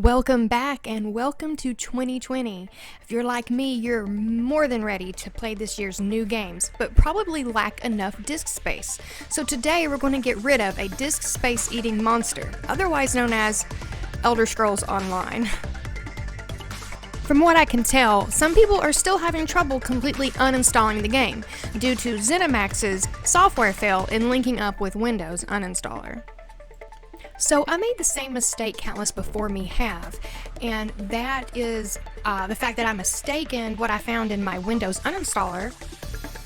Welcome back and welcome to 2020. If you're like me, you're more than ready to play this year's new games, but probably lack enough disk space. So today we're going to get rid of a disk space eating monster, otherwise known as Elder Scrolls Online. From what I can tell, some people are still having trouble completely uninstalling the game due to ZeniMax's software fail in linking up with Windows Uninstaller. So I made the same mistake countless before me have, and that is the fact that I mistaken what I found in my Windows Uninstaller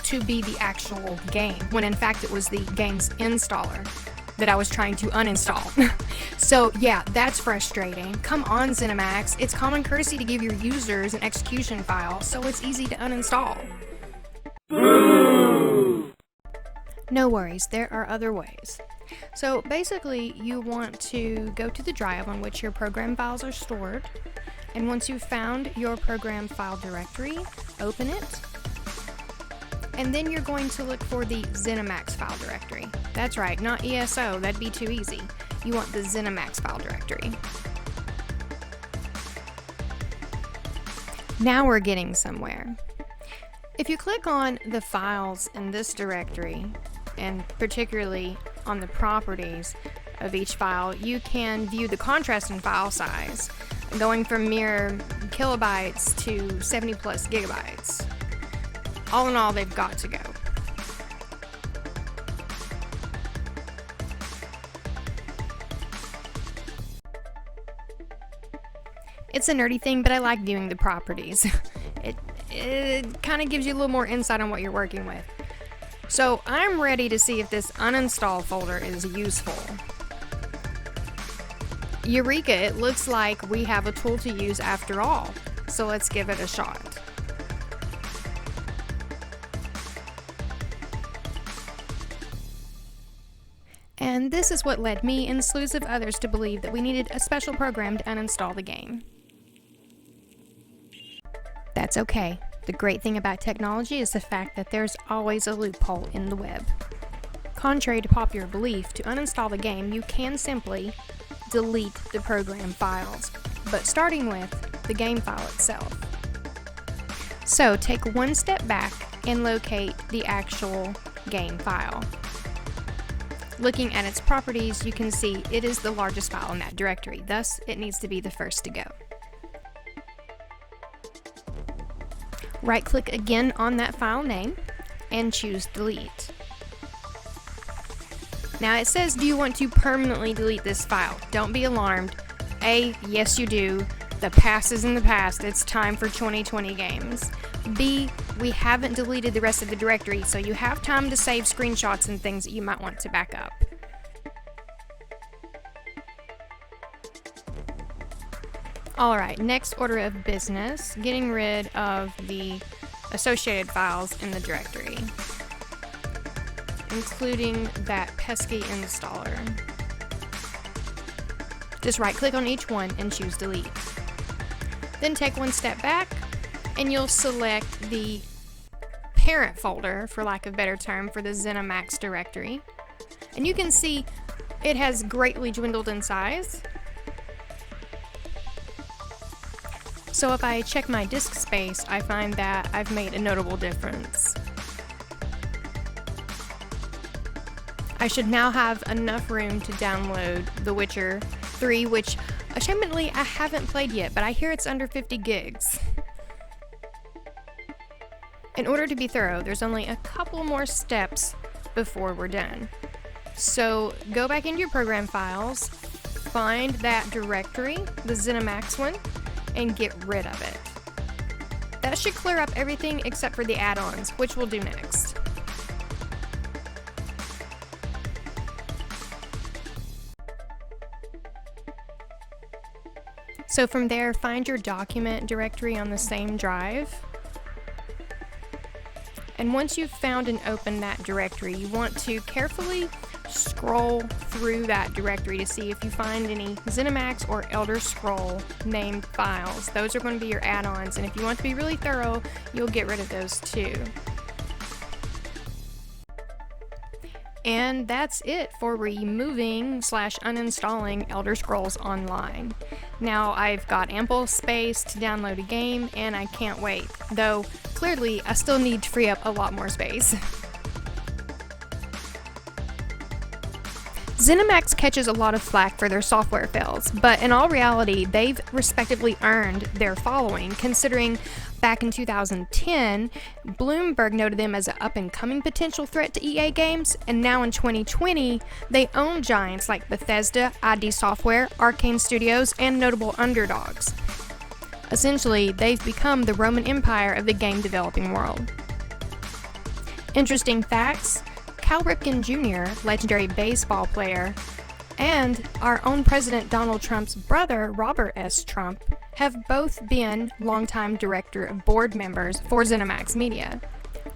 to be the actual game, when in fact it was the game's installer that I was trying to uninstall. So yeah, that's frustrating. Come on, ZeniMax, it's common courtesy to give your users an execution file so it's easy to uninstall. No worries, there are other ways. So basically, you want to go to the drive on which your program files are stored, and once you've found your program file directory, open it, and then you're going to look for the ZeniMax file directory. That's right, not ESO, that'd be too easy. You want the ZeniMax file directory. Now we're getting somewhere. If you click on the files in this directory, and particularly on the properties of each file, you can view the contrast in file size, going from mere kilobytes to 70 plus gigabytes. All in all, they've got to go. It's a nerdy thing, but I like viewing the properties. It kind of gives you a little more insight on what you're working with. So I'm ready to see if this uninstall folder is useful. Eureka, it looks like we have a tool to use after all. So let's give it a shot. And this is what led me and slews of others to believe that we needed a special program to uninstall the game. That's okay. The great thing about technology is the fact that there's always a loophole in the web. Contrary to popular belief, to uninstall the game, you can simply delete the program files, but starting with the game file itself. So take one step back and locate the actual game file. Looking at its properties, you can see it is the largest file in that directory, thus it needs to be the first to go. Right-click again on that file name and choose Delete. Now it says, do you want to permanently delete this file? Don't be alarmed. A, yes you do. The past is in the past. It's time for 2020 games. B, we haven't deleted the rest of the directory, so you have time to save screenshots and things that you might want to back up. Alright, next order of business, getting rid of the associated files in the directory, including that pesky installer. Just right click on each one and choose Delete. Then take one step back and you'll select the parent folder, for lack of a better term, for the ZeniMax directory. And you can see it has greatly dwindled in size. So if I check my disk space, I find that I've made a notable difference. I should now have enough room to download The Witcher 3, which, ashamedly, I haven't played yet, but I hear it's under 50 gigs. In order to be thorough, there's only a couple more steps before we're done. So go back into your program files, find that directory, the ZeniMax one, and get rid of it. That should clear up everything except for the add-ons, which we'll do next. So from there, find your document directory on the same drive. And once you've found and opened that directory, you want to carefully scroll through that directory to see if you find any ZeniMax or Elder Scroll named files. Those are going to be your add-ons, and if you want to be really thorough, you'll get rid of those too. And that's it for removing / uninstalling Elder Scrolls Online. Now I've got ample space to download a game and I can't wait, though clearly I still need to free up a lot more space. ZeniMax catches a lot of flack for their software fails, but in all reality, they've respectively earned their following, considering back in 2010, Bloomberg noted them as an up-and-coming potential threat to EA games, and now in 2020, they own giants like Bethesda, ID Software, Arcane Studios, and notable underdogs. Essentially, they've become the Roman Empire of the game developing world. Interesting facts: Cal Ripken Jr., legendary baseball player, and our own President Donald Trump's brother, Robert S. Trump, have both been longtime director of board members for ZeniMax Media,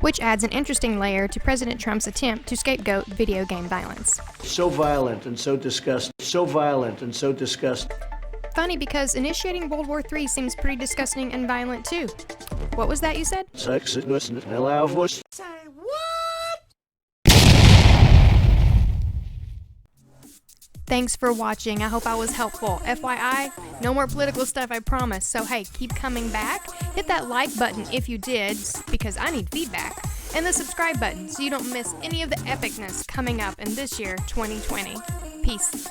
which adds an interesting layer to President Trump's attempt to scapegoat video game violence. So violent and so disgusting. So violent and so disgusting. Funny, because initiating World War III seems pretty disgusting and violent too. What was that you said? Sex and allow us. Thanks for watching. I hope I was helpful. FYI, no more political stuff, I promise. So hey, keep coming back. Hit that like button if you did, because I need feedback. And the subscribe button so you don't miss any of the epicness coming up in this year, 2020. Peace.